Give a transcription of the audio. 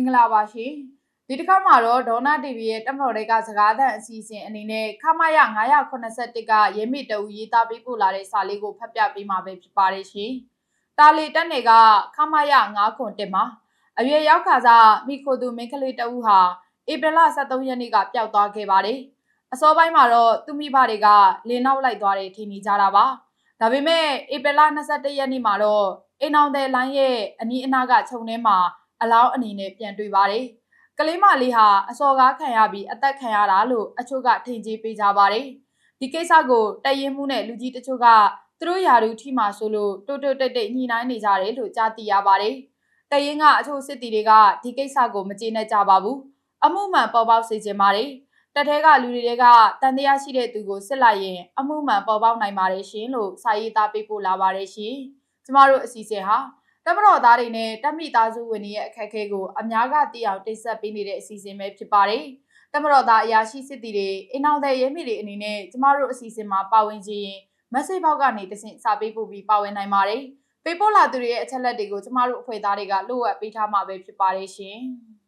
င်္ဂလာပါရှင်ဒီတစ်ခါမှာတော့ဒေါနာ TV ရဲ့တက်မတော်တွေကစကားသံအစီအစဉ်အနေနဲ့ခမရ981ကရဲမိတအူရေးသားပေးပို့လာတဲ့စာလေးကိုဖတ်ပြပေးမှာပဲဖြစ်ပါတယ်ရှင်တာလီတက်နယ်ကခမရ901မှာအရွယ်ရောက်ခါစားမိခိုသူမင်းကလေးတအူဟာဧပြီလ23ရက်နေ့ကပျောက်သွားခဲ့ပါတယ်အစောပိုင်းမှာတော့သူမိဘတွေကလင်းနောက်လိုက်သွားတယ်ထင်နေကြတာပါဒါပေမဲ့ဧပြီလ21ရက်နေ့မှာတော့အိမ်အောင်တဲ့လိုင်းရဲ့အနီးအနားကခြုံထဲမှာအလောင်းအနေနဲ့ပြန်တွေ့ပါတယ်။ကလေးမလေးဟာအစော်ကားခံရပြီးအသက်ခံရတာလို့အချို့ကထင်ကြီးပေးကြပါတယ်။ဒီကိစ္စကိုတရင်မှုနဲ့လူကြီးတချို့ကသူတို့ယာတူထိမှဆိုလို့တိုးတိုးတိတ်တိတ်ညှိနှိုင်းနေကြတယ်လို့ကြားသိရပါတယ်။တရင်ကအချို့စစ်တီတွေကဒီကိစ္စကိုမကျေနပ်ကြပါဘူး။အမှုမှန်ပေါ်ပေါက်စေချင်ပါတယ်။တက်ထဲကလူတွေကတန်တရားရှိတဲ့သူကိုစစ်လိုက်ရင်အမှုမှန်ပေါ်ပေါက်နိုင်ပါတယ်ရှင်လို့စာရေးသားပေးပို့လာပါတယ်ရှင်။ကျမတို့အစီအစဉ်ဟာတမတော်သားတွေနဲ့တက်မိသားစုဝင်တွေရဲ့အခက်အခဲကိုအများကသိအောင်တိဆက်ပေးနေတဲ့အစီအစဉ်ပဲဖြစ်ပါတယ်။တမတော်သားအရာရှိစစ်တီတွေအိမ်အောင်တဲ့ရဲမိတွေအနေနဲ့ကျမတို့အစီအစဉ်မှာပါဝင်ခြင်းမက်ဆေ့ဘောက်ကနေတဆင့်စာပေးပို့ပြီးပါဝင်နိုင်ပါတယ်။ပေးပို့လာသူတွေရဲ့အချက်လက်တွေကိုကျမတို့အဖွဲ့သားတွေကလိုအပ်ပေးထားမှာပဲဖြစ်ပါတယ်ရှင်။